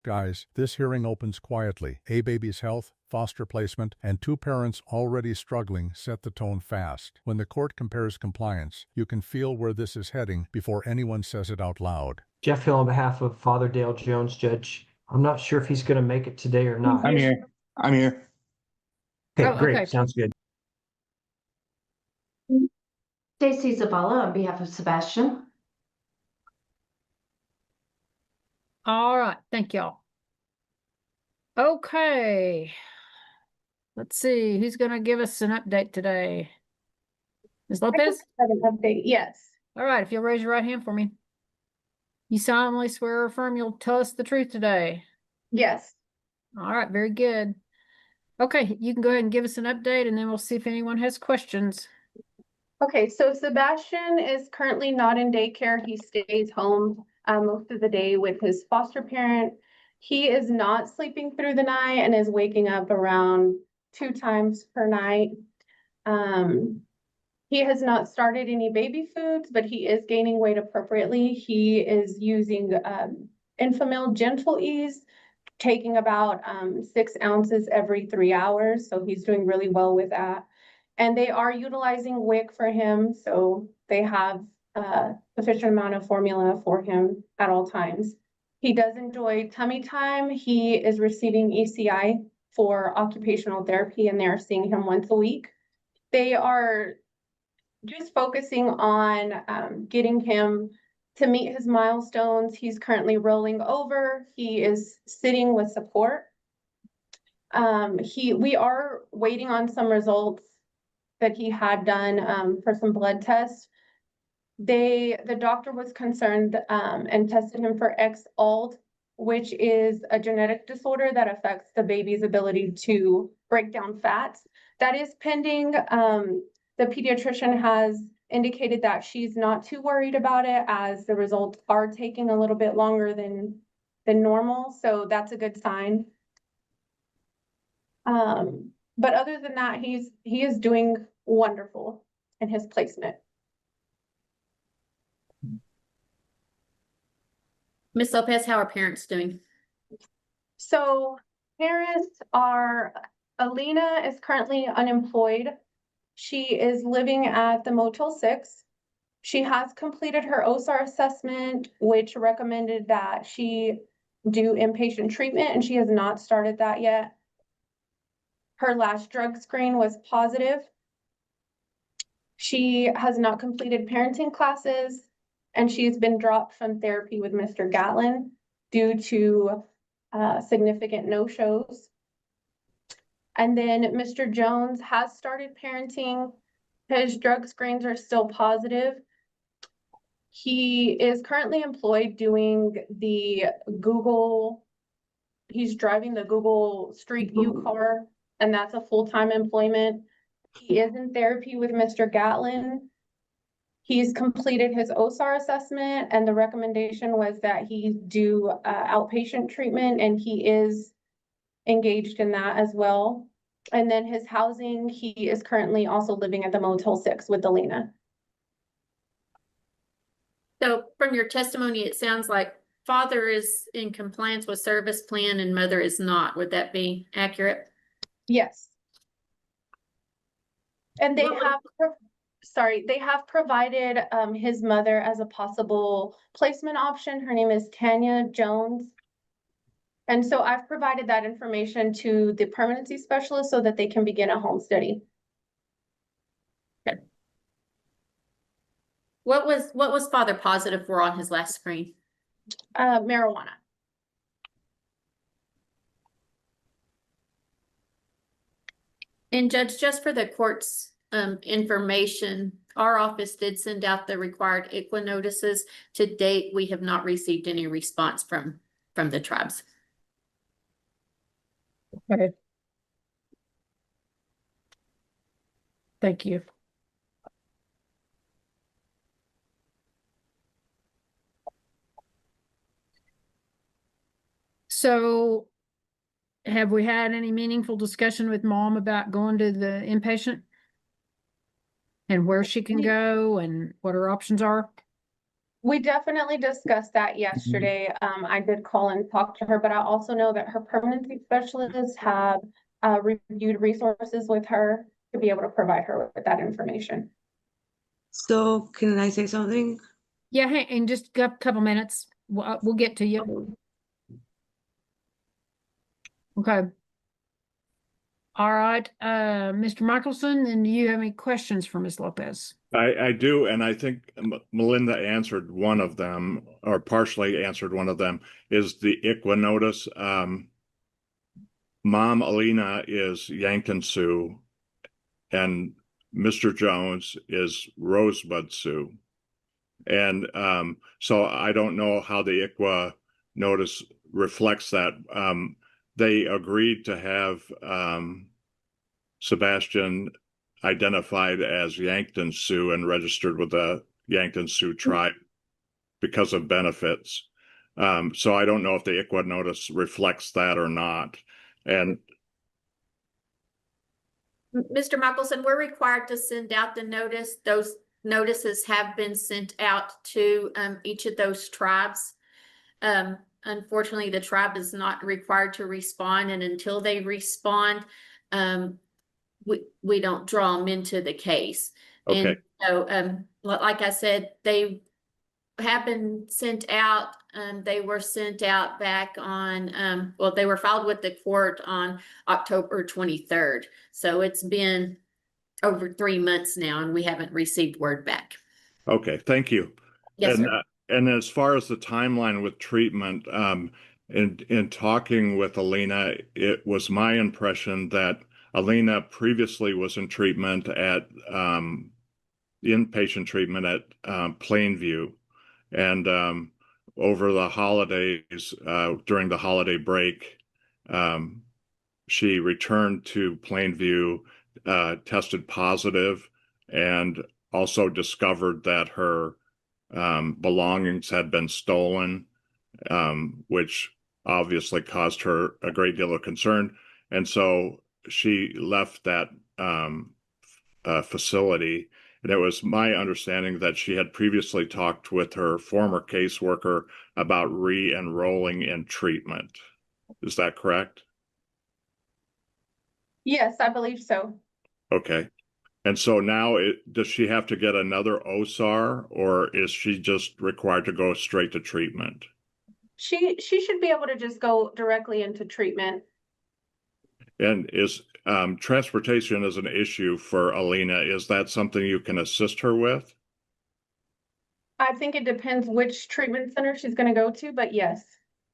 Guys, this hearing opens quietly. A baby's health, foster placement, and two parents already struggling set the tone fast. When the court compares compliance, you can feel where this is heading before anyone says it out loud. Jeff Hill on behalf of Father Dale Jones, Judge. I'm not sure if he's going to make it today or not. I'm here. I'm here. Okay, Oh, great. okay. Sounds good. Stacy Zavala on behalf of Sebastian. All right, thank y'all. Okay. Let's see, who's gonna give us an update today? Ms. Lopez? Have an update, yes. All right, if you'll raise your right hand for me. You solemnly swear or affirm you'll tell us the truth today. Yes. All right, very good. Okay, you can go ahead and give us an update and then we'll see if anyone has questions. Okay, so Sebastian is currently not in daycare. He stays home most of the day with his foster parent. He is not sleeping through the night and is waking up around 2 times per night. He has not started any baby foods, but he is gaining weight appropriately. He is using Enfamil Gentle Ease, taking about 6 ounces every 3 hours. So he's doing really well with that. And they are utilizing WIC for him. So they have a sufficient amount of formula for him at all times. He does enjoy tummy time. He is receiving ECI for occupational therapy, and they're seeing him once a week. They are just focusing on getting him to meet his milestones. He's currently rolling over. He is sitting with support. We are waiting on some results that he had done for some blood tests. The doctor was concerned and tested him for X-ALD, which is a genetic disorder that affects the baby's ability to break down fats. That is pending. The pediatrician has indicated that she's not too worried about it, as the results are taking a little bit longer than normal. So that's a good sign. But other than that, he is doing wonderful in his placement. Ms. Lopez, how are parents doing? So parents are, Alina is currently unemployed. She is living at the Motel 6. She has completed her OSAR assessment, which recommended that she do inpatient treatment, and she has not started that yet. Her last drug screen was positive. She has not completed parenting classes, and she's been dropped from therapy with Mr. Gatlin due to significant no-shows. And then Mr. Jones has started parenting. His drug screens are still positive. He is currently employed doing the Google, he's driving the Google Street View car, and that's a full-time employment. He is in therapy with Mr. Gatlin. He's completed his OSAR assessment, and the recommendation was that he do outpatient treatment, and he is engaged in that as well. And then his housing, he is currently also living at the Motel 6 with Alina. So from your testimony, it sounds like father is in compliance with service plan and mother is not. Would that be accurate? Yes. And they have provided his mother as a possible placement option. Her name is Tanya Jones. And so I've provided that information to the permanency specialist so that they can begin a home study. Okay. What was father positive for on his last screen? Marijuana. And Judge, just for the court's information, our office did send out the required ICWA notices. To date, we have not received any response from the tribes. Okay. Thank you. So have we had any meaningful discussion with mom about going to the inpatient? And where she can go and what her options are? We definitely discussed that yesterday. I did call and talk to her, but I also know that her permanency specialists have reviewed resources with her to be able to provide her with that information. So can I say something? Yeah, in just a couple minutes, we'll get to you. Okay. All right, Mr. Michelson, and do you have any questions for Ms. Lopez? I do, and I think Melinda answered one of them, or partially answered one of them, is the ICWA notice. Mom Alina is Yankton Sioux, and Mr. Jones is Rosebud Sioux. And so I don't know how the ICWA notice reflects that. They agreed to have Sebastian identified as Yankton Sioux and registered with the Yankton Sioux tribe because of benefits. So I don't know if the ICWA notice reflects that or not. And Mr. Michelson, we're required to send out the notice. Those notices have been sent out to each of those tribes. Unfortunately, the tribe is not required to respond, and until they respond, we don't draw them into the case. okay. And so, like I said, they have been sent out. They were sent out back on, well, they were filed with the court on October 23rd. So it's been over 3 months now, and we haven't received word back. Okay, thank you. Yes, and, sir. And as far as the timeline with treatment, in talking with Alina, it was my impression that Alina previously was in treatment at inpatient treatment at Plainview, and over the holidays, during the holiday break, she returned to Plainview, tested positive, and also discovered that her belongings had been stolen, which obviously caused her a great deal of concern. And so she left that facility. And it was my understanding that she had previously talked with her former caseworker about re-enrolling in treatment. Is that correct? Yes, I believe so. Okay. And so now does she have to get another OSAR, or is she just required to go straight to treatment? She should be able to just go directly into treatment. And is transportation is an issue for Alina. Is that something you can assist her with? I think it depends which treatment center she's going to go to, but yes.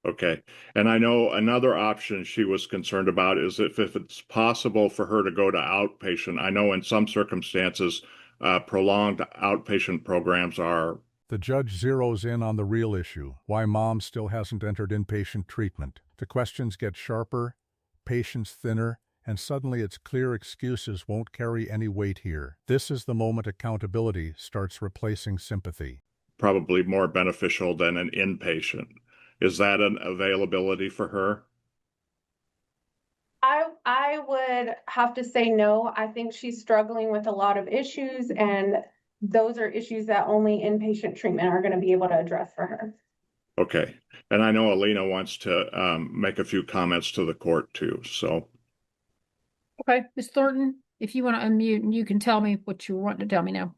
Okay. And I know another option she was concerned about is if it's possible for her to go to outpatient. I know in some circumstances, prolonged outpatient programs are. The judge zeroes in on the real issue, why mom still hasn't entered inpatient treatment. The questions get sharper, patience thinner, and suddenly it's clear excuses won't carry any weight here. This is the moment accountability starts replacing sympathy. Probably more beneficial than an inpatient. Is that an availability for her? I would have to say no. I think she's struggling with a lot of issues, and those are issues that only inpatient treatment are going to be able to address for her. Okay. And I know Alina wants to make a few comments to the court too, so. Okay, Ms. Thornton, if you want to unmute, you can tell me what you want to tell me now.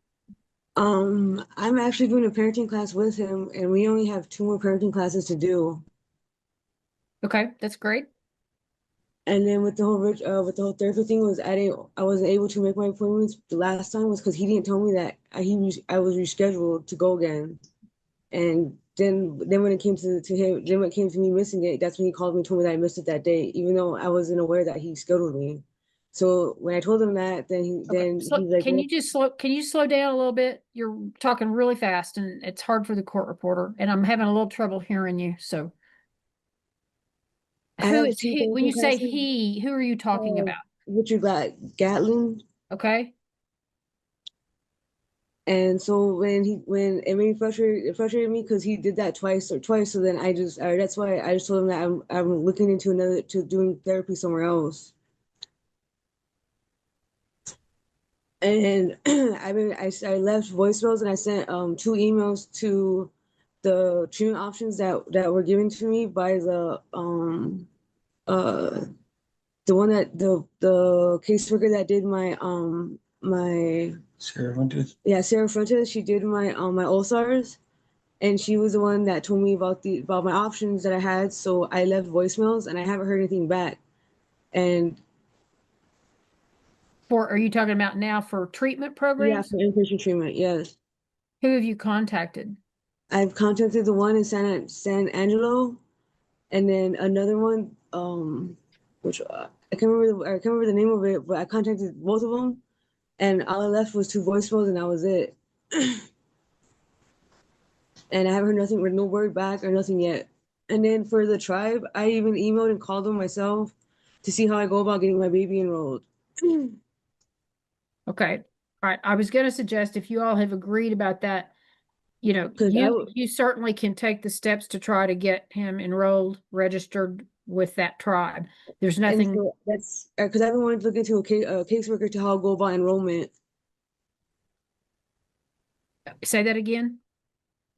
I'm actually doing a parenting class with him, and we only have 2 more parenting classes to do. Okay, that's great. And then with the whole therapy thing I wasn't able to make my appointments the last time was because he didn't tell me that I was rescheduled to go again. And then when it came to him, then when it came to me missing it, that's when he called me and told me that I missed it that day, even though I wasn't aware that he scheduled me. So when I told him that, then he's like, can you slow down a little bit? You're talking really fast and it's hard for the court reporter, and I'm having a little trouble hearing you. So who is he? When you say he, who are you talking about? Richard Gatlin. Okay. And so when it made me frustrated me because he did that twice. So then that's why I just told him that I'm looking into doing therapy somewhere else. And I left voicemails and I sent 2 emails to the treatment options that were given to me by the one that the caseworker that did my Sarah Fuentes. yeah, Sarah Fuentes, she did my SLURS, and she was the one that told me about my options that I had. So I left voicemails, and I haven't heard anything back. And Are you talking about now for treatment yeah, programs? for inpatient treatment, yes. Who have you contacted? I've contacted the one in San Angelo, and then another one, which I can't remember the name of it, but I contacted both of them, and all I left was 2 voicemails, and that was it. And I haven't heard nothing, with no word back or nothing yet. And then for the tribe, I even emailed and called them myself to see how I go about getting my baby enrolled. Okay. All right. I was going to suggest if you all have agreed about that, you know, 'Cause you certainly can take the steps to try to get him enrolled, registered with that tribe. There's And nothing. so that's because I've been wanting to look into a caseworker to how to go about enrollment. Say that again.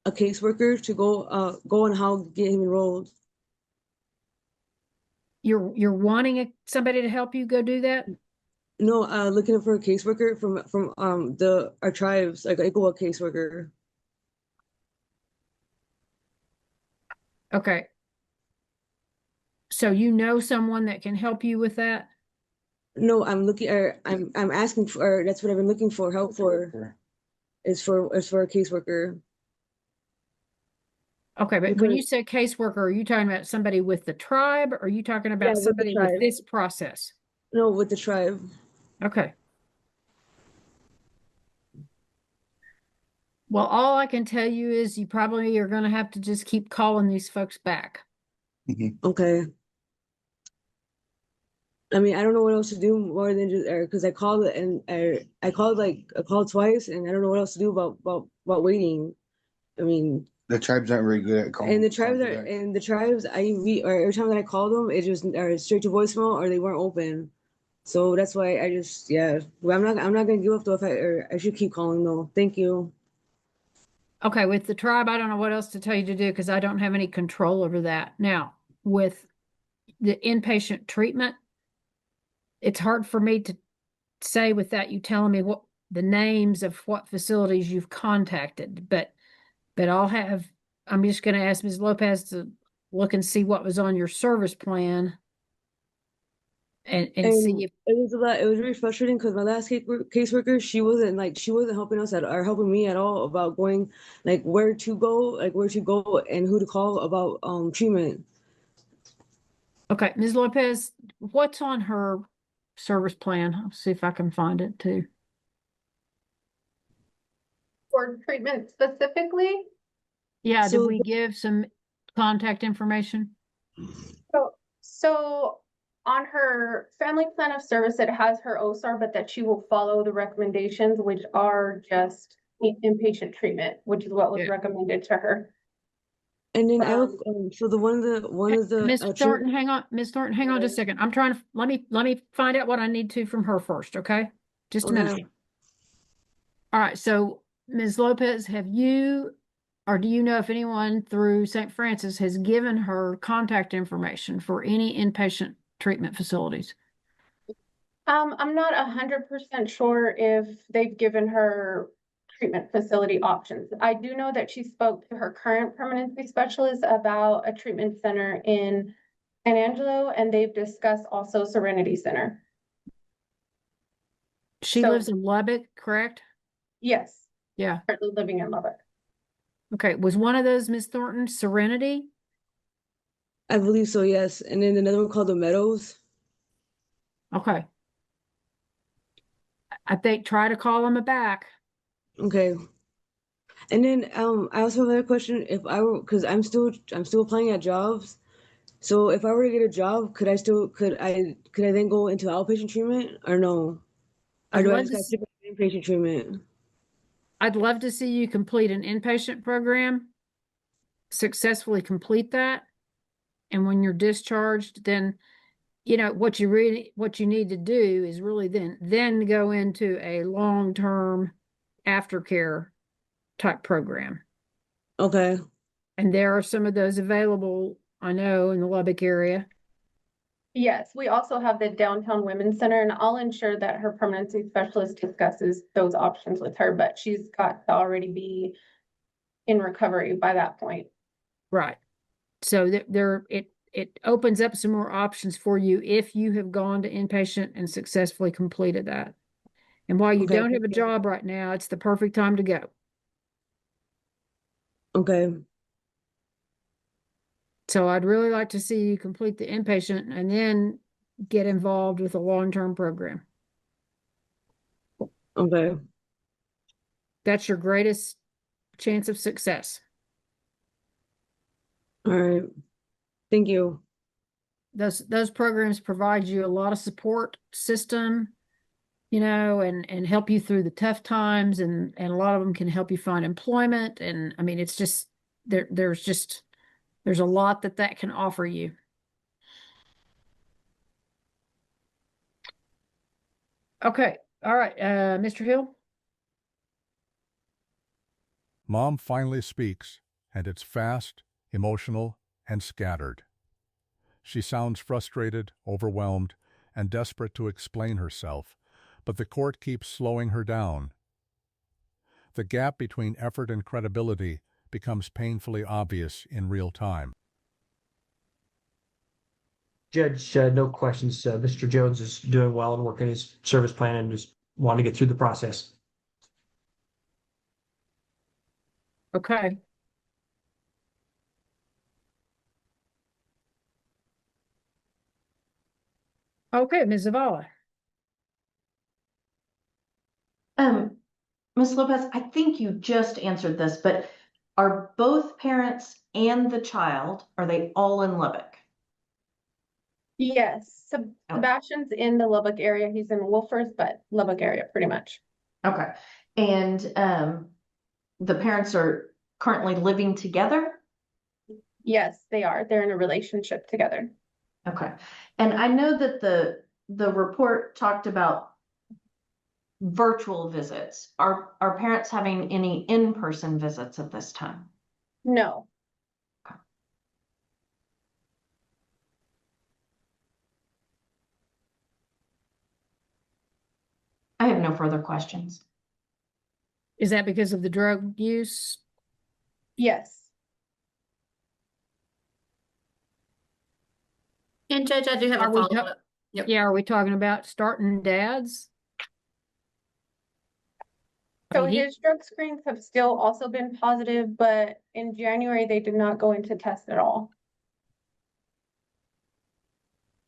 A caseworker to go on how to get him enrolled. You're wanting somebody to help you go do that? No, looking for a caseworker from our tribes, like a caseworker. Okay. So you know someone that can help you with that? No, I'm asking for, that's what I've been looking for help for. Is for a caseworker. Okay, but when Because- you say caseworker, are you talking about somebody with the tribe? Or are you talking about Yeah, with the somebody with tribe. this process? No, with the tribe. Okay. Well, all I can tell you is you probably are going to have to just keep calling these folks back. Okay. I mean, I don't know what else to do more than just, because I called it and I called twice, and I don't know what else to do about waiting. I mean, The tribes aren't very good at calling. and the tribes every time that I called them, it just are straight to voicemail or they weren't open. So that's why I just, yeah. Well, I'm not gonna give up though I should keep calling though. Thank you. Okay, with the tribe, I don't know what else to tell you to do because I don't have any control over that. Now, with the inpatient treatment, it's hard for me to say without you telling me what the names of what facilities you've contacted, but I'm just going to ask Ms. Lopez to look and see what was on your service plan and see if it was really frustrating because my last caseworker, she wasn't helping us or helping me at all about going where to go and who to call about treatment. Okay, Ms. Lopez, what's on her service plan? I'll see if I can find it too. For treatment specifically, Yeah, did So we give some contact information? so on her family plan of service, it has her OSAR, but that she will follow the recommendations, which are just inpatient treatment, which is what was Yeah. recommended to her. And then so the one of the Miss Thornton, hang on. Miss Thornton, hang on just a second. I'm trying to let me find out what I need to from her first, okay? Just a minute. Okay. All right, so Ms. Lopez, have you or do you know if anyone through St. Francis has given her contact information for any inpatient treatment facilities? I'm not 100% sure if they've given her treatment facility options. I do know that she spoke to her current permanency specialist about a treatment center in San Angelo, and they've discussed also Serenity Center. She lives in Lubbock, correct? Yes, Yeah. currently living in Lubbock. Okay, was one of those Miss Thornton Serenity? I believe so, yes. And then another one called the Meadows. Okay. I think try to call them back. Okay. And then I also have another question. If I were, because I'm still applying at jobs. So if I were to get a job, could I then go into outpatient treatment or no? Or do I just got to stick with inpatient treatment? I'd love to see you complete an inpatient program, successfully complete that. And when you're discharged, then, you know, what you need to do is really then go into a long-term aftercare type program. Okay. And there are some of those available, I know, in the Lubbock area. Yes, we also have the Downtown Women's Center, and I'll ensure that her permanency specialist discusses those options with her, but she's got to already be in recovery by that point. Right. So it opens up some more options for you if you have gone to inpatient and successfully completed that. And while you Okay. don't have a job right now, it's the perfect time to go. Okay. So I'd really like to see you complete the inpatient and then get involved with a long-term program. Okay. That's your greatest chance of success. All right. Thank you. Those programs provide you a lot of support system, and help you through the tough times, and a lot of them can help you find employment. And I mean, it's just there's a lot that can offer you. Okay. All right. Mr. Hill. Mom finally speaks, and it's fast, emotional, and scattered. She sounds frustrated, overwhelmed, and desperate to explain herself, but the court keeps slowing her down. The gap between effort and credibility becomes painfully obvious in real time. Judge, no questions. Mr. Jones is doing well and working his service plan and just wanting to get through the process. Okay. Okay, Ms. Zavala. Ms. Lopez, I think you just answered this, but are both parents and the child, are they all in Lubbock? Yes, Oh. Sebastian's in the Lubbock area. He's in Wolfers, but Lubbock area pretty much. Okay. And the parents are currently living together? Yes, they are. They're in a relationship together. Okay. And I know that the report talked about virtual visits. Are parents having any in-person visits at this time? No. I have no further questions. Is that because of the drug use? Yes. And Judge, I do have a Are we follow-up. Yep. Yeah, are we talking about starting dads? So mean, his drug screens have still also been positive, but in January, they did not go into test at all.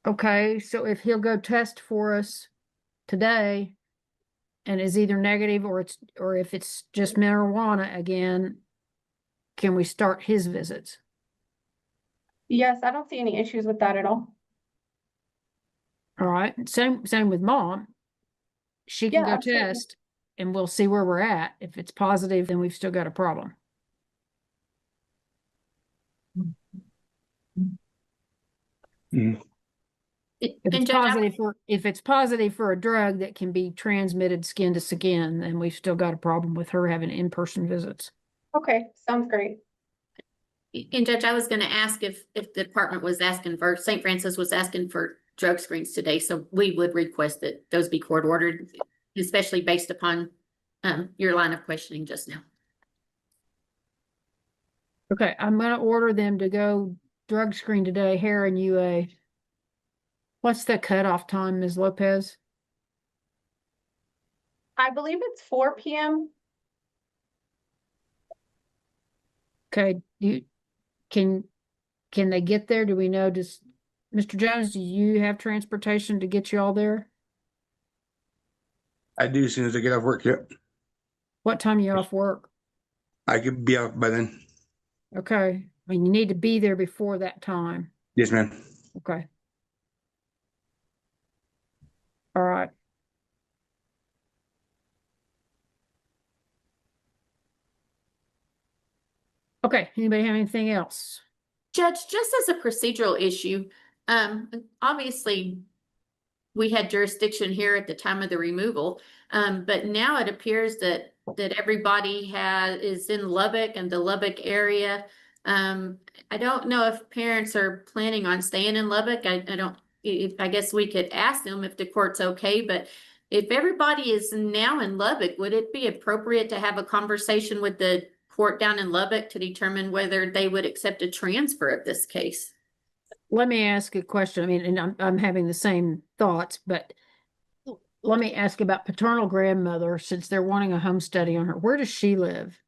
Okay, so if he'll go test for us today and is either negative or if it's just marijuana again, can we start his visits? Yes, I don't see any issues with that at all. All right, same with mom. She can Yeah, go absolutely. test and we'll see where we're at. If it's positive, then we've still got a problem. Mm. If And it's Judge, positive for a drug that can be transmitted skin to skin, then we've still got a problem with her having in-person visits. Okay, sounds great. And Judge, I was gonna ask if the department was asking for, St. Francis was asking for drug screens today, so we would request that those be court ordered, especially based upon your line of questioning just now. Okay, I'm gonna order them to go drug screen today, hair and UA. What's the cutoff time, Ms. Lopez? I believe it's 4 p.m. Okay, can they get there? Do we know, Mr. Jones, do you have transportation to get you all there? I do as soon as I get off work. Yep. What time are you off work? I could be out by then. Okay, I mean, you need to be there before that time. Yes, ma'am. Okay. All right. Okay, anybody have anything else? Judge, just as a procedural issue, obviously we had jurisdiction here at the time of the removal, but now it appears that everybody is in Lubbock and the Lubbock area. I don't know if parents are planning on staying in Lubbock. I don't, I guess we could ask them if the court's okay, but if everybody is now in Lubbock, would it be appropriate to have a conversation with the court down in Lubbock to determine whether they would accept a transfer of this case? Let me ask a question. I mean, and I'm having the same thoughts, but let me ask about paternal grandmother, since they're wanting a home study on her. Where does she live?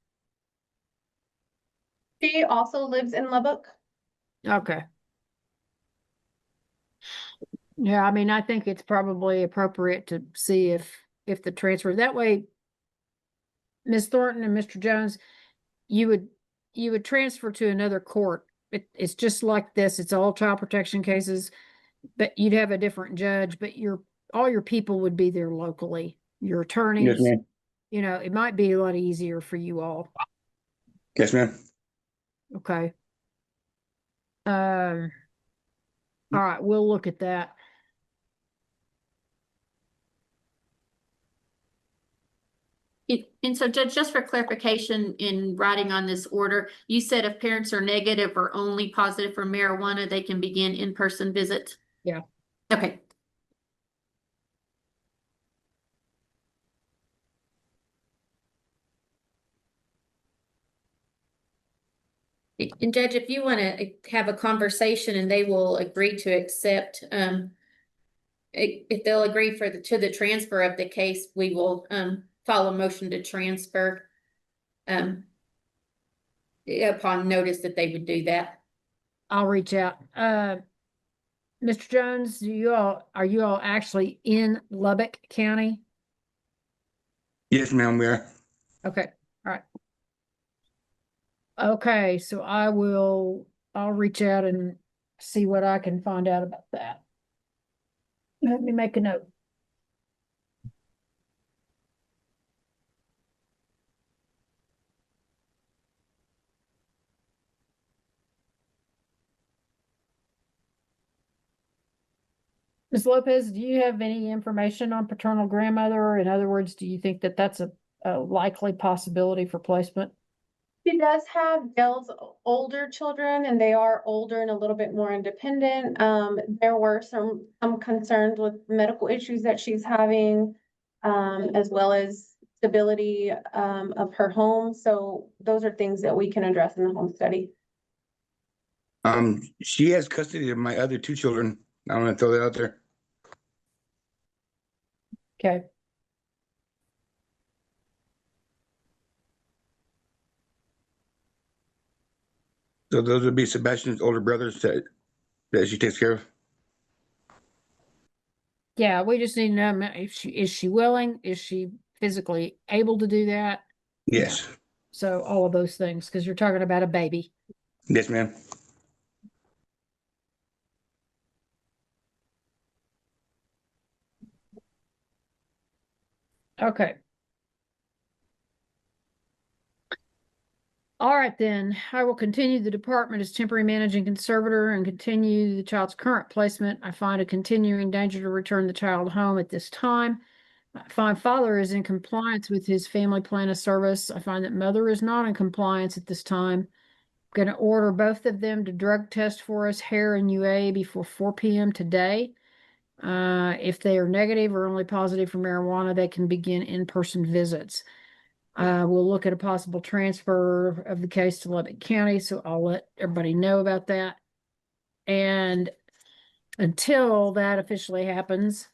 She also lives in Lubbock. Okay. Yeah, I mean, I think it's probably appropriate to see if the transfer, that way, Ms. Thornton and Mr. Jones, you would transfer to another court. It's just like this. It's all child protection cases, but you'd have a different judge, but all your people would be there locally. Your Yes, attorneys, ma'am. you know, it might be a lot easier for you all. Yes, ma'am. Okay. All right, we'll look at that. And so Judge, just for clarification in writing on this order, you said if parents are negative or only positive for marijuana, they can begin in-person visits? Yeah. Okay. And Judge, if you want to have a conversation and they will agree to accept, if they'll agree to the transfer of the case, we will file a motion to transfer upon notice that they would do that. I'll reach out. Mr. Jones, are you all actually in Lubbock County? Yes, ma'am, we are. Okay, all right. Okay, so I'll reach out and see what I can find out about that. Let me make a note. Ms. Lopez, do you have any information on paternal grandmother? In other words, do you think that that's a likely possibility for placement? She does have Dell's older children, and they are older and a little bit more independent. There were some concerns with medical issues that she's having, as well as stability of her home. So those are things that we can address in the home study. She has custody of my other two children. I want to throw that out there. Okay. So those would be Sebastian's older brothers that she takes care of. Yeah, we just need to know if is she willing? Is she physically able to do that? Yes. So all of those things, because you're talking about a baby. Yes, ma'am. Okay. All right, then I will continue the department as temporary managing conservator and continue the child's current placement. I find a continuing danger to return the child home at this time. I find father is in compliance with his family plan of service. I find that mother is not in compliance at this time. I'm going to order both of them to drug test for us, hair and UA, before 4 p.m. today. If they are negative or only positive for marijuana, they can begin in-person visits. We'll look at a possible transfer of the case to Lubbock County, so I'll let everybody know about that. And until that officially happens,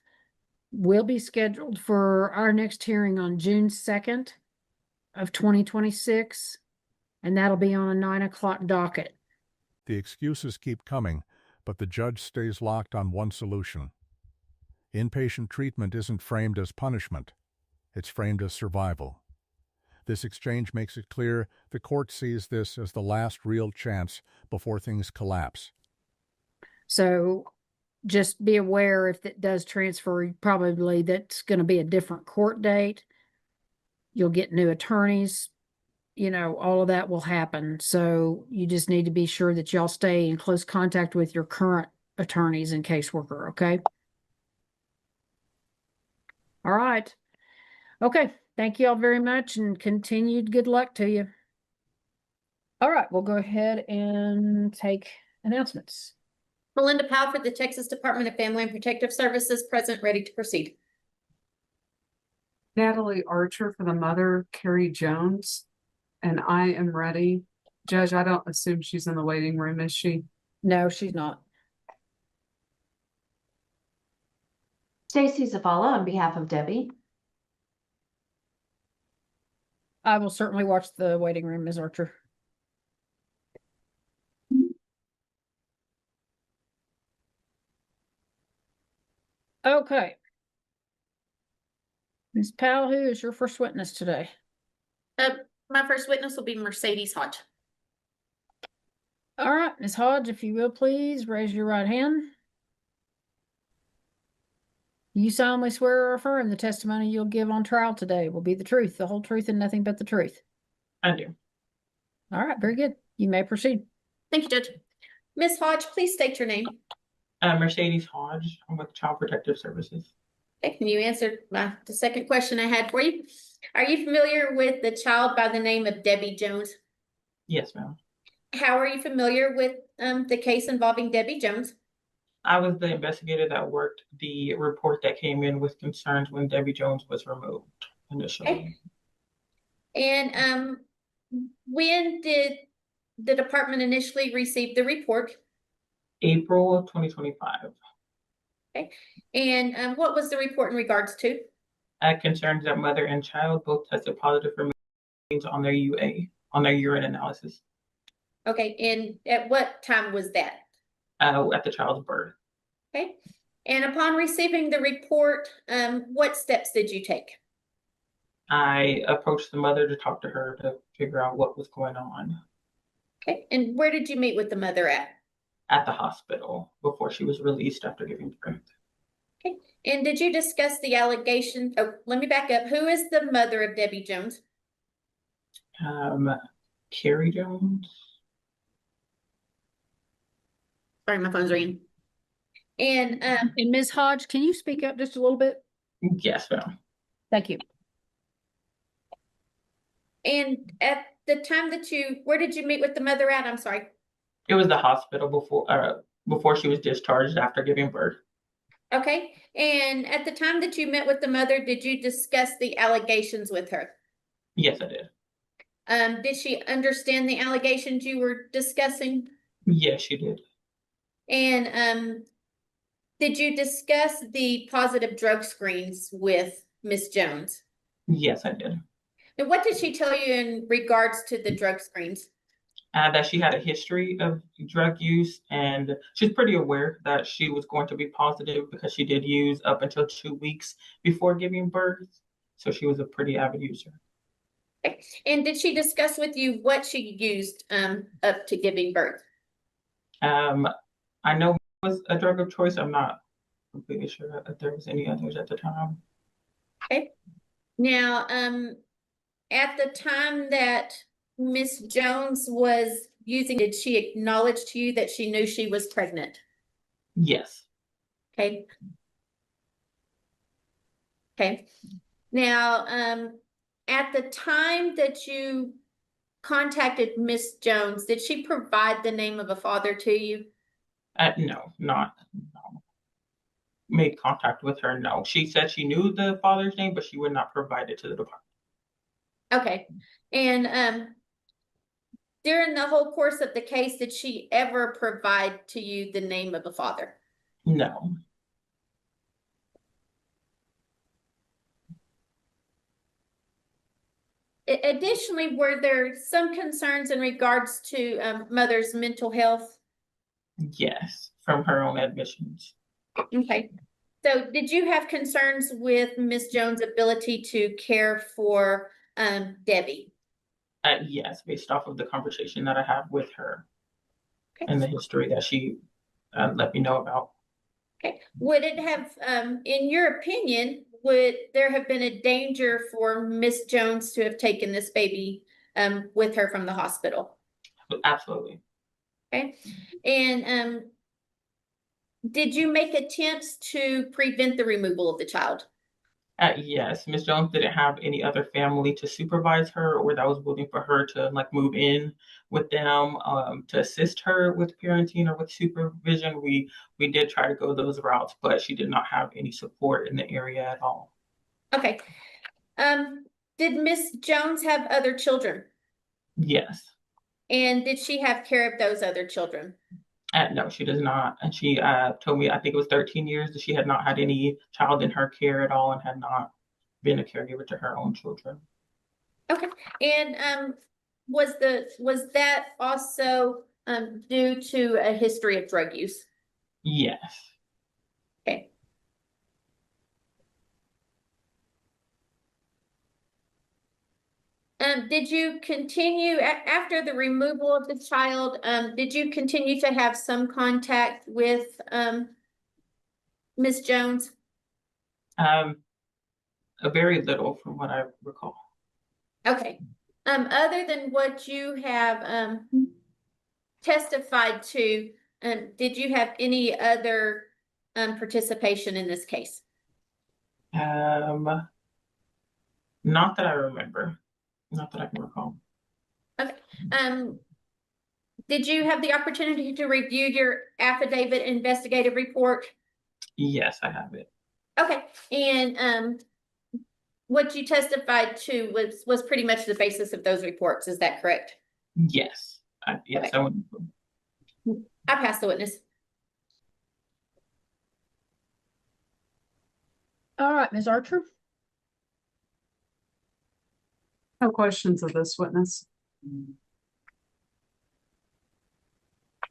we'll be scheduled for our next hearing on June 2nd of 2026, and that'll be on a 9 o'clock docket. The excuses keep coming, but the judge stays locked on one solution. Inpatient treatment isn't framed as punishment. It's framed as survival. This exchange makes it clear the court sees this as the last real chance before things collapse. So just be aware if it does transfer, probably that's going to be a different court date. You'll get new attorneys. You know, all of that will happen. So you just need to be sure that y'all stay in close contact with your current attorneys and caseworker, okay? All right. Okay. Thank you all very much and continued good luck to you. All right, we'll go ahead and take announcements. Melinda Powell for the Texas Department of Family and Protective Services, present, ready to proceed. Natalie Archer for the mother, Carrie Jones, and I am ready. Judge, I don't assume she's in the waiting room, is she? No, she's not. Stacy Zavala on behalf of Debbie. I will certainly watch the waiting room, Ms. Archer. Okay. Ms. Powell, who is your first witness today? My first witness will be Mercedes Hodge. All right, Ms. Hodge, if you will, please raise your right hand. You solemnly swear or affirm the testimony you'll give on trial today will be the truth, the whole truth, and nothing but the truth. I do. All right, very good. You may proceed. Thank you, Judge. Ms. Hodge, please state your name. Mercedes Hodge. I'm with Child Protective Services. Okay, can you answer the second question I had for you? Are you familiar with the child by the name of Debbie Jones? Yes, ma'am. How are you familiar with the case involving Debbie Jones? I was the investigator that worked the report that came in with concerns when Debbie Jones was removed initially. Okay. And when did the department initially receive the report? April of 2025. Okay. And what was the report in regards to? Concerns that mother and child both tested positive for means on their UA, on their urine analysis. Okay, and at what time was that? At the child's birth. Okay. And upon receiving the report, what steps did you take? I approached the mother to talk to her to figure out what was going on. Okay. And where did you meet with the mother at? At the hospital before she was released after giving birth. Okay. And did you discuss the allegation? Oh, let me back up. Who is the mother of Debbie Jones? Carrie Jones. Sorry, my phone's ringing. And Ms. Hodge, can you speak up just a little bit? Yes, ma'am. Thank you. And at the time that where did you meet with the mother at? I'm sorry. It was the hospital before she was discharged after giving birth. Okay. And at the time that you met with the mother, did you discuss the allegations with her? Yes, I did. Did she understand the allegations you were discussing? Yes, she did. And did you discuss the positive drug screens with Miss Jones? Yes, I did. And what did she tell you in regards to the drug screens? That she had a history of drug use, and she's pretty aware that she was going to be positive because she did use up until 2 weeks before giving birth. So she was a pretty avid user. Okay. And did she discuss with you what she used up to giving birth? I know it was a drug of choice. I'm not completely sure if there was any others at the time. Okay. Now, at the time that Miss Jones was using, did she acknowledge to you that she knew she was pregnant? Yes. Okay. Okay. Now, at the time that you contacted Miss Jones, did she provide the name of a father to you? No. Made contact with her, no. She said she knew the father's name, but she would not provide it to the department. Okay. And during the whole course of the case, did she ever provide to you the name of a father? No. Additionally, were there some concerns in regards to mother's mental health? Yes, from her own admissions. Okay. So did you have concerns with Miss Jones' ability to care for Debbie? Yes, based off of the conversation that I had with her. Okay. And the history that she let me know about. Okay. Would it have, in your opinion, would there have been a danger for Miss Jones to have taken this baby with her from the hospital? Absolutely. Okay. And did you make attempts to prevent the removal of the child? Yes, Miss Jones didn't have any other family to supervise her or that was willing for her to like move in with them to assist her with parenting or with supervision. We did try to go those routes, but she did not have any support in the area at all. Okay. Did Miss Jones have other children? Yes. And did she have care of those other children? No, she does not. And she told me, I think it was 13 years that she had not had any child in her care at all and had not been a caregiver to her own children. Okay. And was that also due to a history of drug use? Yes. Okay. Did you continue after the removal of the child? Did you continue to have some contact with Miss Jones? A very little from what I recall. Okay. Other than what you have testified to, did you have any other participation in this case? Not that I remember. Not that I can recall. Okay. Did you have the opportunity to review your affidavit investigative report? Yes, I have it. Okay. And what you testified to was pretty much the basis of those reports. Is that correct? Yes. Yes, Okay. I would. I pass the witness. All right, Ms. Archer. No questions of this witness.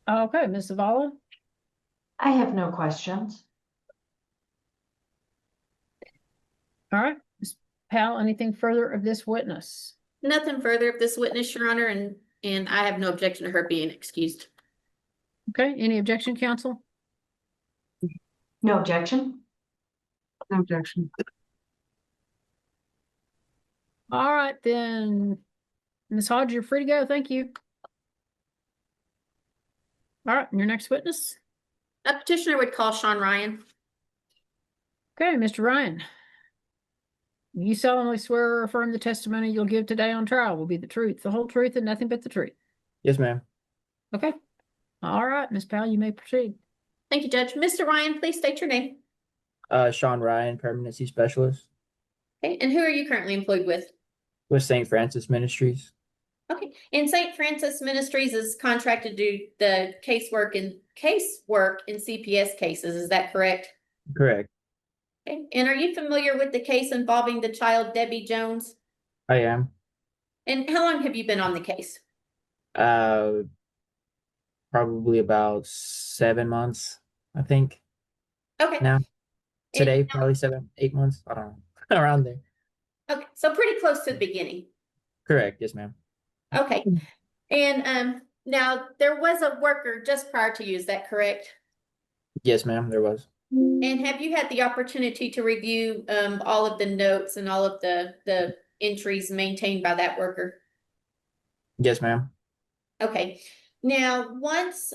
Okay, Ms. Zavala. I have no questions. All right, Ms. Powell, anything further of this witness? Nothing further of this witness, Your Honor, and I have no objection to her being excused. Okay, any objection, counsel? No objection. No objection. All right, then, Ms. Hodge, you're free to go. Thank you. All right, your next witness. A petitioner would call Sean Ryan. Okay, Mr. Ryan. You solemnly swear or affirm the testimony you'll give today on trial will be the truth, the whole truth, and nothing but the truth. Yes, ma'am. Okay. All right, Ms. Powell, you may proceed. Thank you, Judge. Mr. Ryan, please state your name. Sean Ryan, permanency specialist Okay, and who are you currently employed with? with St. Francis Ministries. Okay, and St. Francis Ministries is contracted to do the casework in CPS cases, is that correct? Correct. Okay, and are you familiar with the case involving the child Debbie Jones? I am. And how long have you been on the case? Probably about 7 months, I think. Okay. Now, today, And- probably 7, 8 months. I don't know. Around there. Okay, so pretty close to the beginning. Correct. Yes, ma'am. Okay, and now there was a worker just prior to you, is that correct? Yes, ma'am. There was. And have you had the opportunity to review all of the notes and all of the entries maintained by that worker? Yes, ma'am. Okay, now once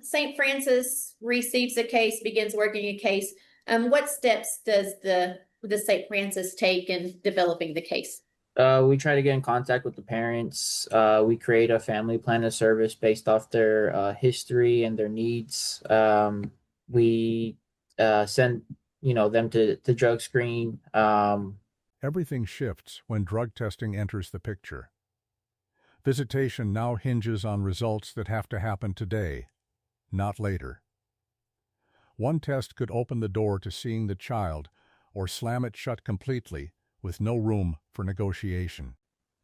St. Francis receives a case, begins working a case, what steps does the St. Francis take in developing the case? We try to get in contact with the parents. We create a family plan of service based off their history and their needs. We send them to drug screen. Everything shifts when drug testing enters the picture. Visitation now hinges on results that have to happen today, not later. One test could open the door to seeing the child or slam it shut completely with no room for negotiation.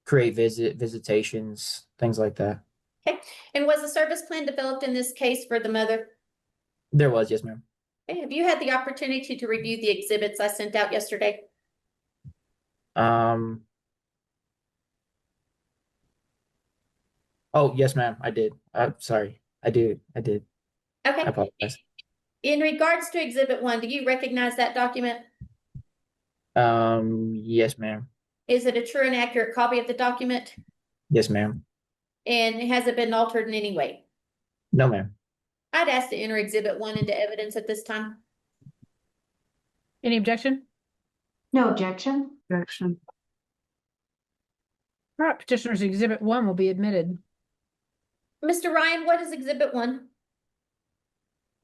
Create visitations, things like that. Okay, and was a service plan developed in this case for the mother? There was, yes, ma'am. Okay, have you had the opportunity to review the exhibits I sent out yesterday? Oh, yes, ma'am. I did. I'm sorry. I did. I Okay. apologize. In regards to Exhibit 1, do you recognize that document? Yes, ma'am. Is it a true and accurate copy of the document? Yes, ma'am. And has it been altered in any way? No, ma'am. I'd ask to enter Exhibit 1 into evidence at this time. Any objection? No objection. Objection. All right, petitioner's exhibit 1 will be admitted. Mr. Ryan, what is exhibit 1?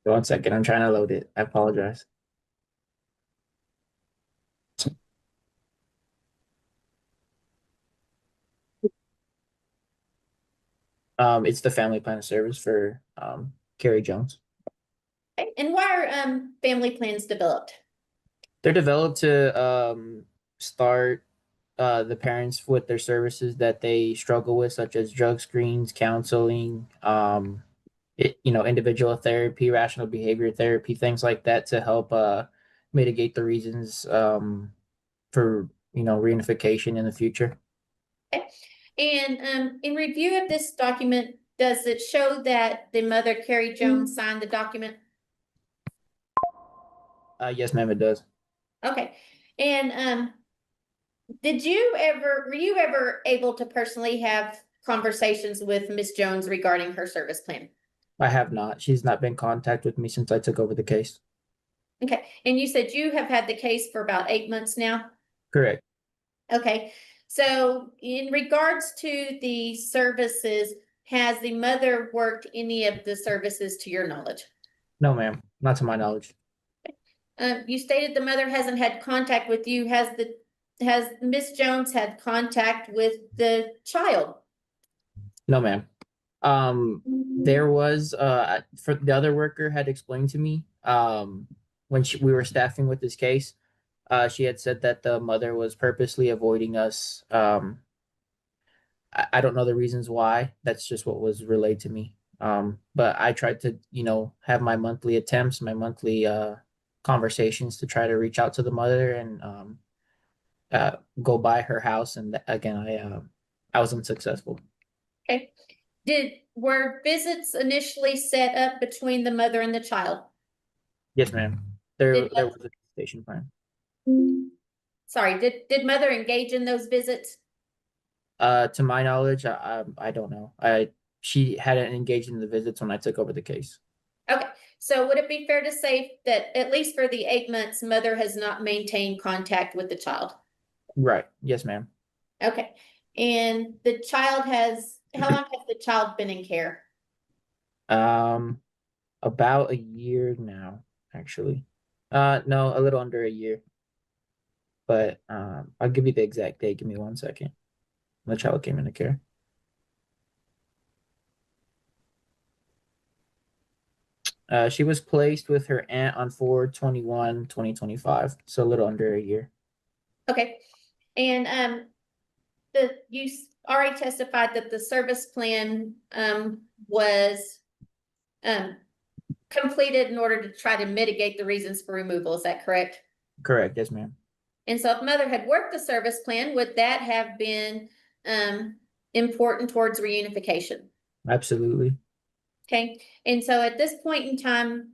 1 second, I'm trying to load it. I apologize. It's the family plan of service for Carrie Jones. Okay. And why are family plans developed? They're developed to start the parents with their services that they struggle with, such as drug screens, counseling, individual therapy, rational behavior therapy, things like that, to help mitigate the reasons for reunification in the future. Okay. And in review of this document, does it show that the mother, Carrie Jones, signed the document? Yes, ma'am, it does. Okay. And were you ever able to personally have conversations with Miss Jones regarding her service plan? I have not. She's not been in contact with me since I took over the case. Okay. And you said you have had the case for about 8 months now? Correct. Okay. So in regards to the services, has the mother worked any of the services to your knowledge? No, ma'am, not to my knowledge. You stated the mother hasn't had contact with you. Has Miss Jones had contact with the child? No, ma'am. There was for the other worker had explained to me when we were staffing with this case, she had said that the mother was purposely avoiding us. I don't know the reasons why. That's just what was relayed to me. But I tried to, have my monthly attempts, my monthly conversations to try to reach out to the mother and go by her house. And again, I was unsuccessful. Okay. Were visits initially set up between the mother and the child? Yes, ma'am. There was a visitation plan. Sorry, did mother engage in those visits? To my knowledge, I don't know. She hadn't engaged in the visits when I took over the case. Okay, so would it be fair to say that at least for the 8 months, mother has not maintained contact with the child? Right. Yes, ma'am. Okay, and how long has the child been in care? About a year now, actually. No, a little under a year. But I'll give you the exact date. Give me 1 second. The child came into care. She was placed with her aunt on 4/21/2025, so a little under a year. Okay, and you already testified that the service plan was completed in order to try to mitigate the reasons for removal. Is that correct? Correct. Yes, ma'am. And so if mother had worked the service plan, would that have been important towards reunification? Absolutely. Okay. And so at this point in time,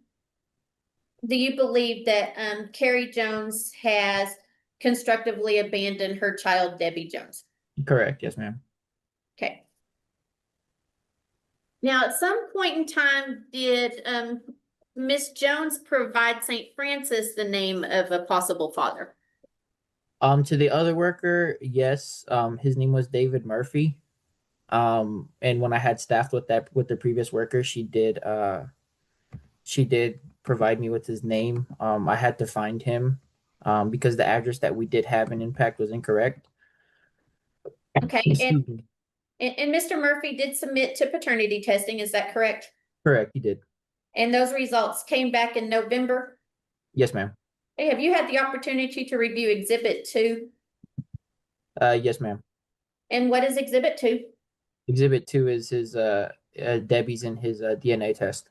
do you believe that Carrie Jones has constructively abandoned her child, Debbie Jones? Correct. Yes, ma'am. Okay. Now, at some point in time, did Miss Jones provide St. Francis the name of a possible father? To the other worker, yes. His name was David Murphy. And when I had staffed with the previous worker, she did provide me with his name. I had to find him because the address that we did have in Impact was incorrect. Okay. And Mr. Murphy did submit to paternity testing, is that correct? Correct, he did. And those results came back in November? Yes, ma'am. Hey, have you had the opportunity to review Exhibit 2? Yes, ma'am. And what is Exhibit 2? Exhibit 2 is his Debbie's and his DNA test.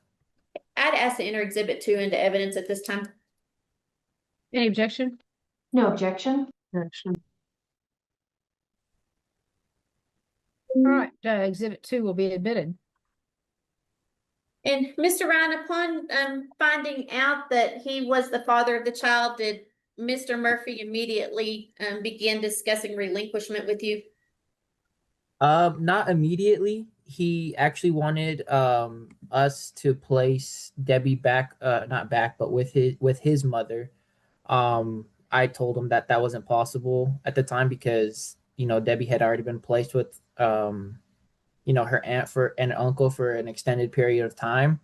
I'd ask to enter Exhibit 2 into evidence at this time. Any objection? No objection. Objection. All right, exhibit 2 will be admitted. And Mr. Ryan, upon finding out that he was the father of the child, did Mr. Murphy immediately begin discussing relinquishment with you? Not immediately. He actually wanted us to place Debbie back, not back, but with his mother. I told him that that wasn't possible at the time because, you know, Debbie had already been placed with, you know, her aunt for and uncle for an extended period of time.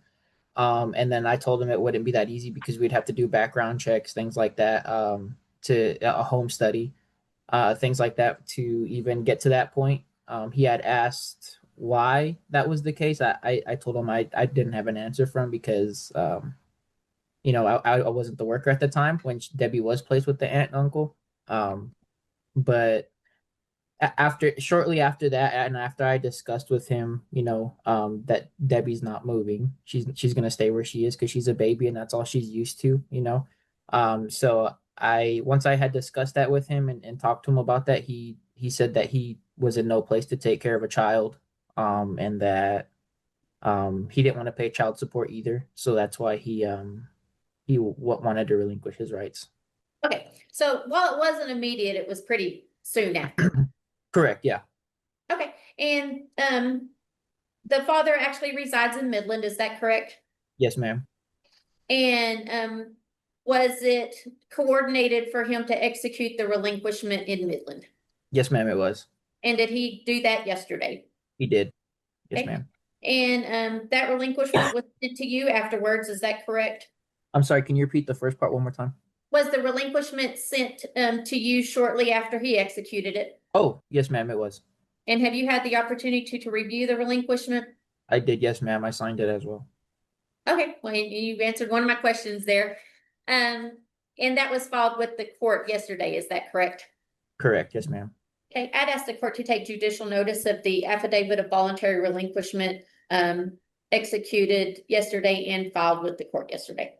And then I told him it wouldn't be that easy because we'd have to do background checks, things like that, to a home study, things like that to even get to that point. He had asked why that was the case. I told him I didn't have an answer for him because, you know, I wasn't the worker at the time when Debbie was placed with the aunt and uncle. But after shortly after that, and after I discussed with him, you know, that Debbie's not moving, she's gonna stay where she is because she's a baby and that's all she's used to, you know. So I once I had discussed that with him and talked to him about that, he said that he was in no place to take care of a child, and that he didn't want to pay child support either, so that's why he wanted to relinquish his rights. Okay, so while it wasn't immediate, it was pretty soon after. Correct. Yeah. Okay, and the father actually resides in Midland, is that correct? Yes, ma'am. And was it coordinated for him to execute the relinquishment in Midland? Yes, ma'am. It was. And did he do that yesterday? He did. Yes, Okay. ma'am. And that relinquishment was sent to you afterwards, is that correct? I'm sorry. Can you repeat the first part one more time? Was the relinquishment sent to you shortly after he executed it? Oh, yes, ma'am. It was. And have you had the opportunity to review the relinquishment? I did. Yes, ma'am. I signed it as well. Okay, well, you answered one of my questions there. And that was filed with the court yesterday, is that correct? Correct. Yes, ma'am. Okay, I'd ask the court to take judicial notice of the affidavit of voluntary relinquishment executed yesterday and filed with the court yesterday.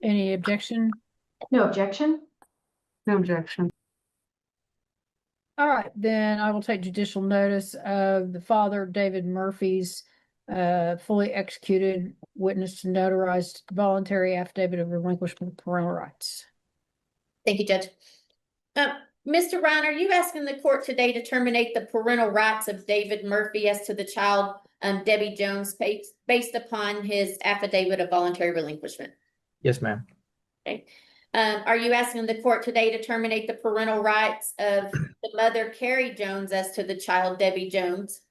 Any objection? No objection? No objection. All right, then I will take judicial notice of the father, David Murphy's fully executed witness to notarized voluntary affidavit of relinquishment of parental rights. Thank you, Judge. Mr. Ryan, are you asking the court today to terminate the parental rights of David Murphy as to the child, Debbie Jones, based upon his affidavit of voluntary relinquishment? Yes, ma'am. Okay. Are you asking the court today to terminate the parental rights of the mother, Carrie Jones, as to the child, Debbie Jones?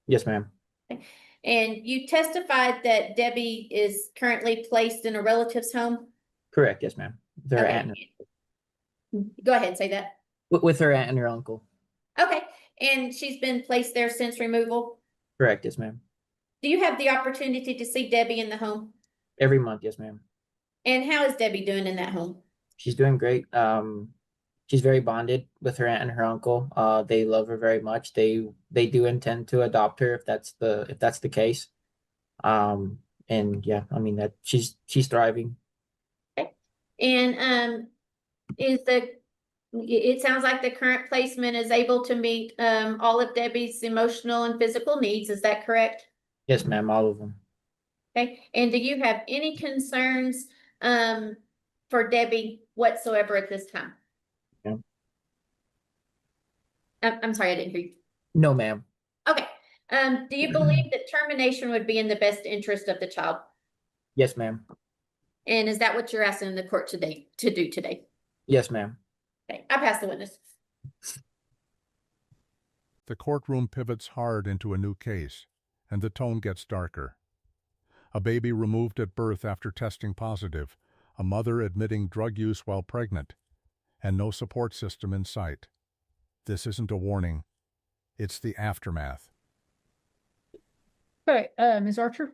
Yes, ma'am. Okay. And you testified that Debbie is currently placed in a relative's home? Correct. Yes, ma'am. With her Okay. aunt. Go ahead, say that. With her aunt and her uncle. Okay, and she's been placed there since removal? Correct. Yes, ma'am. Do you have the opportunity to see Debbie in the home? Every month. Yes, ma'am. And how is Debbie doing in that home? She's doing great. She's very bonded with her aunt and her uncle. They love her very much. They do intend to adopt her if that's the case. And yeah, I mean that she's thriving. Okay. And it sounds like the current placement is able to meet all of Debbie's emotional and physical needs, is that correct? Yes, ma'am, all of them. Okay, and do you have any concerns for Debbie whatsoever at this time? No. I'm sorry, I didn't hear you. No, ma'am. Okay. Do you believe that termination would be in the best interest of the child? Yes, ma'am. And is that what you're asking the court today to do today? Yes, ma'am. Okay, I pass the witness. The courtroom pivots hard into a new case, and the tone gets darker. A baby removed at birth after testing positive, a mother admitting drug use while pregnant, and no support system in sight. This isn't a warning. It's the aftermath. Okay, Ms. Archer?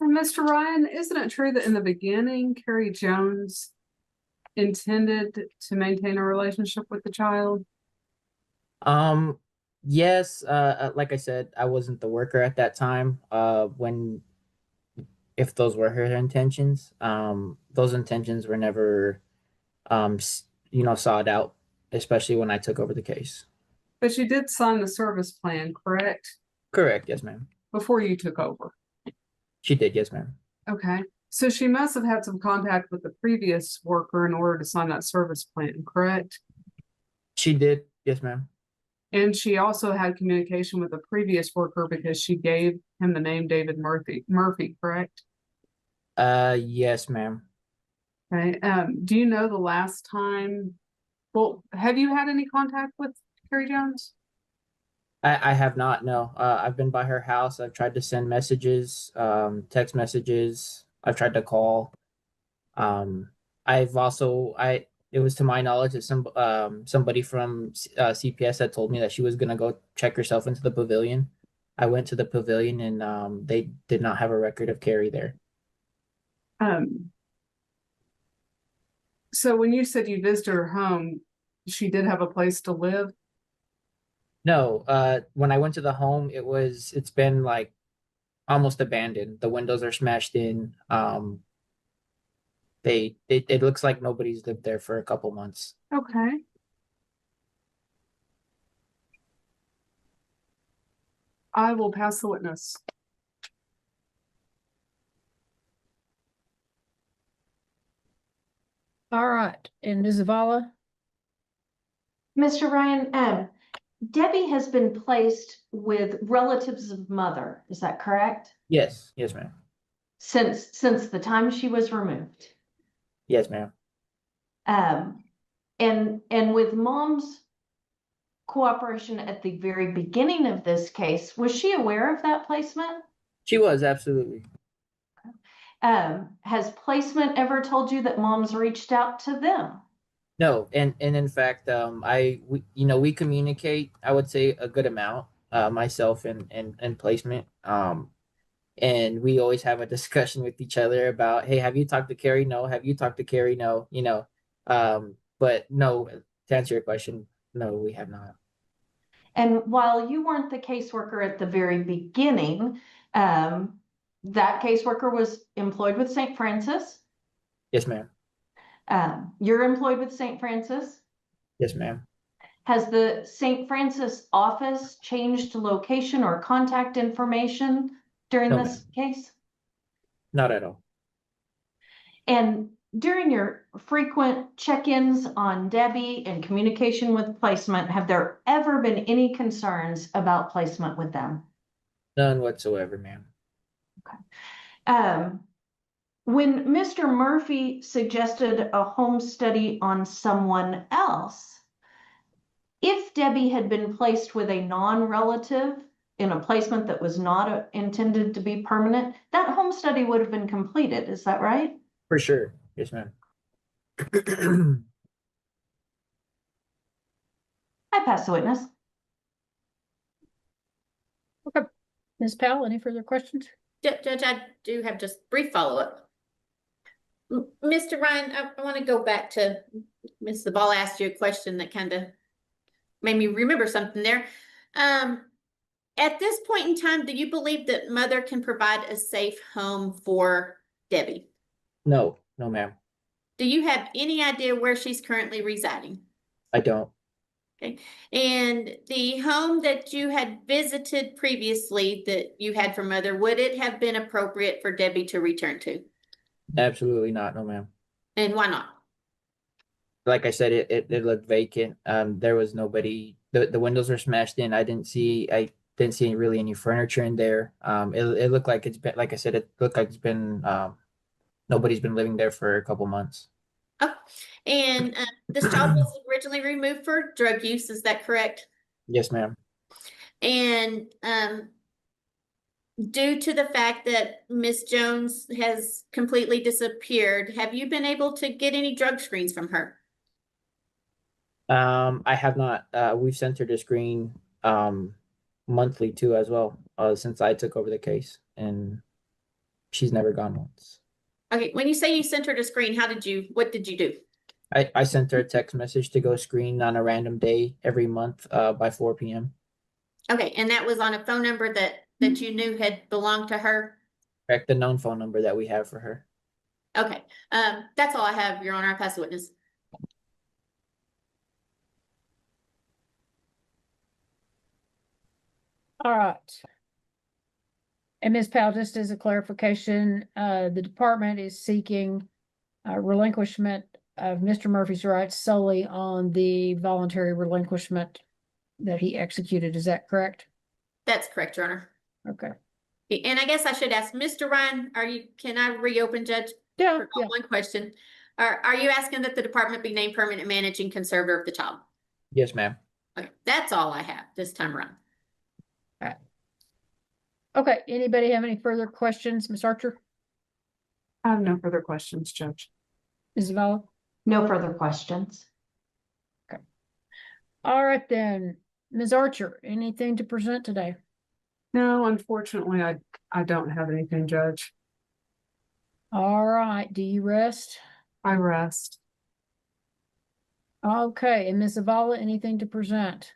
Mr. Ryan, isn't it true that in the beginning, Carrie Jones intended to maintain a relationship with the child? Yes, like I said, I wasn't the worker at that time. If those were her intentions, those intentions were never, sought out, especially when I took over the case. But you did sign the service plan, correct? Correct. Yes, ma'am. Before you took over. She did. Yes, ma'am. Okay. So she must have had some contact with the previous worker in order to sign that service plan, correct? She did. Yes, ma'am. And she also had communication with the previous worker because she gave him the name David Murphy, correct? Yes, ma'am. Okay, do you know the last time, well, have you had any contact with Carrie Jones? I have not, no. I've been by her house. I've tried to send messages, text messages. I've tried to call. I've also, it was to my knowledge that somebody from CPS had told me that she was gonna go check herself into the pavilion. I went to the pavilion and they did not have a record of Carrie there. So when you said you visited her home, she did have a place to live? No, when I went to the home, it's been like almost abandoned. The windows are smashed in. It looks like nobody's lived there for a couple months. Okay. I will pass the witness. All right, and Ms. Zavala? Mr. Ryan, Debbie has been placed with relatives of mother, is that correct? Yes, yes, ma'am. Since the time she was removed. Yes, ma'am. And with mom's cooperation at the very beginning of this case, was she aware of that placement? She was, absolutely. Has placement ever told you that mom's reached out to them? No, and in fact, we communicate, I would say, a good amount, myself and placement. And we always have a discussion with each other about, hey, have you talked to Carrie? No. Have you talked to Carrie? No, but no, to answer your question, no, we have not. And while you weren't the caseworker at the very beginning, that caseworker was employed with St. Francis. Yes, ma'am. You're employed with St. Francis. Yes, ma'am. Has the St. Francis office changed location or contact information during this case? Not at all. And during your frequent check-ins on Debbie and communication with placement, have there ever been any concerns about placement with them? None whatsoever, ma'am. Okay. When Mr. Murphy suggested a home study on someone else, if Debbie had been placed with a non-relative in a placement that was not intended to be permanent, that home study would have been completed. Is that right? For sure. Yes, ma'am. I pass the witness. Okay. Ms. Powell, any further questions? Judge, I do have just brief follow-up. Mr. Ryan, I want to go back to Ms. Zavala asked you a question that kind of made me remember something there. At this point in time, do you believe that mother can provide a safe home for Debbie? No, ma'am. Do you have any idea where she's currently residing? I don't. Okay. And the home that you had visited previously that you had for mother, would it have been appropriate for Debbie to return to? Absolutely not, no, ma'am. And why not? Like I said, it looked vacant. There was nobody. The windows were smashed in. I didn't see really any furniture in there. It looked like it's been, like I said, it looked like it's been nobody's been living there for a couple months. Oh, and this child was originally removed for drug use. Is that correct? Yes, ma'am. And due to the fact that Miss Jones has completely disappeared, have you been able to get any drug screens from her? I have not. We've sent her to screen monthly too as well, since I took over the case, and she's never gone once. Okay, when you say you sent her to screen, what did you do? I sent her a text message to go screen on a random day every month by 4 p.m. Okay, and that was on a phone number that you knew had belonged to her? Correct, the known phone number that we have for her. Okay, that's all I have, Your Honor. I pass the witness. All right. And Ms. Powell, just as a clarification, the department is seeking relinquishment of Mr. Murphy's rights solely on the voluntary relinquishment that he executed. Is that correct? That's correct, Your Honor. Okay. And I guess I should ask Mr. Ryan, can I reopen, Judge? Yeah. One question. Are you asking that the department be named permanent managing conservator of the child? Yes, ma'am. Okay, that's all I have this time around. Okay, anybody have any further questions, Ms. Archer? I have no further questions, Judge. Ms. Zavala? No further questions. All right then, Ms. Archer, anything to present today? No, unfortunately, I don't have anything, Judge. All right, do you rest? I rest. Okay, and Ms. Zavala, anything to present?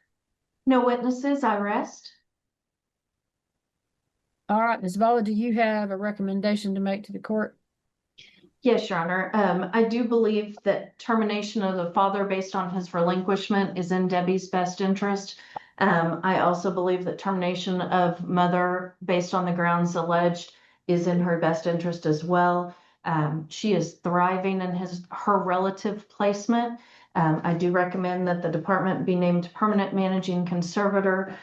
No witnesses, I rest. All right, Ms. Zavala, do you have a recommendation to make to the court? Yes, Your Honor. I do believe that termination of the father based on his relinquishment is in Debbie's best interest. I also believe that termination of mother based on the grounds alleged is in her best interest as well. She is thriving in her relative placement. I do recommend that the department be named permanent managing conservator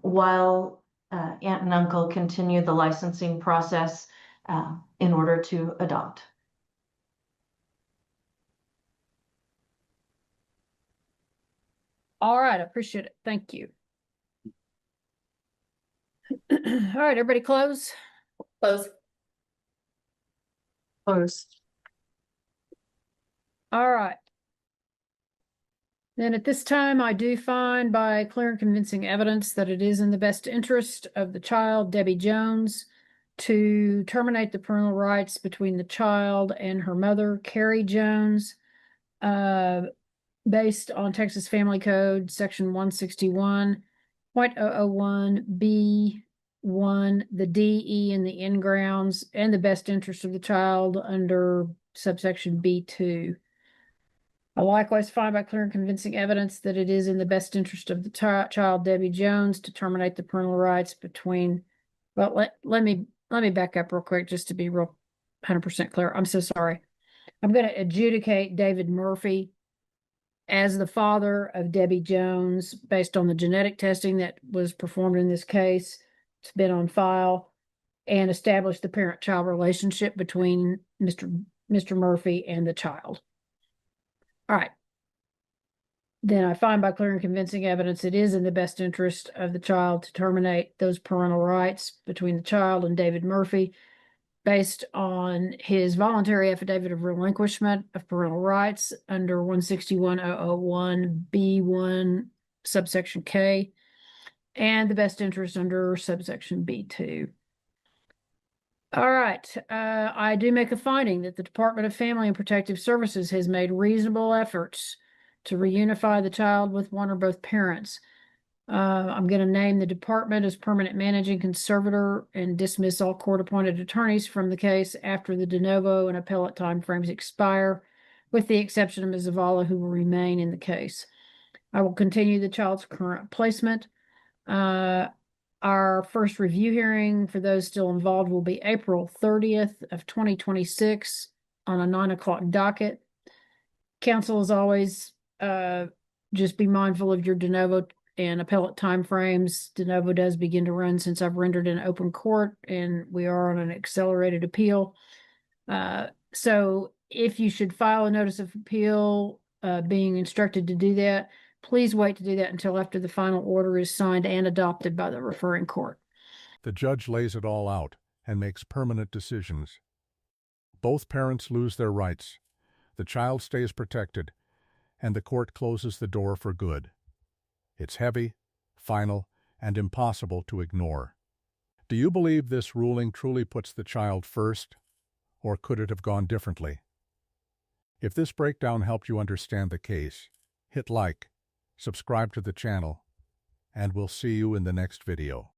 while aunt and uncle continue the licensing process in order to adopt. All right, I appreciate it. Thank you. All right, everybody close? Close. Close. All right. Then at this time, I do find by clear and convincing evidence that it is in the best interest of the child, Debbie Jones, to terminate the parental rights between the child and her mother, Carrie Jones, based on Texas Family Code, Section 161.001B1, the D, E, and the N grounds, and the best interest of the child under subsection B2. I likewise find by clear and convincing evidence that it is in the best interest of the child, Debbie Jones, to terminate the parental rights between, well, let me back up real quick just to be real 100% clear. I'm so sorry. I'm going to adjudicate David Murphy as the father of Debbie Jones based on the genetic testing that was performed in this case. It's been on file, and establish the parent-child relationship between Mr. Murphy and the child. All right. Then I find by clear and convincing evidence it is in the best interest of the child to terminate those parental rights between the child and David Murphy based on his voluntary affidavit of relinquishment of parental rights under 161.001B1 subsection K, and the best interest under subsection B2. All right, I do make a finding that the Department of Family and Protective Services has made reasonable efforts to reunify the child with one or both parents. I'm going to name the department as permanent managing conservator and dismiss all court-appointed attorneys from the case after the de novo and appellate timeframes expire, with the exception of Ms. Zavala, who will remain in the case. I will continue the child's current placement. Our first review hearing for those still involved will be April 30th of 2026 on a 9 o'clock docket. Counsel, as always, just be mindful of your de novo and appellate timeframes. De novo does begin to run since I've rendered in open court, and we are on an accelerated appeal. So if you should file a notice of appeal, being instructed to do that, please wait to do that until after the final order is signed and adopted by the referring court. The judge lays it all out and makes permanent decisions. Both parents lose their rights. The child stays protected, and the court closes the door for good. It's heavy, final, and impossible to ignore. Do you believe this ruling truly puts the child first, or could it have gone differently? If this breakdown helped you understand the case, hit like, subscribe to the channel, and we'll see you in the next video.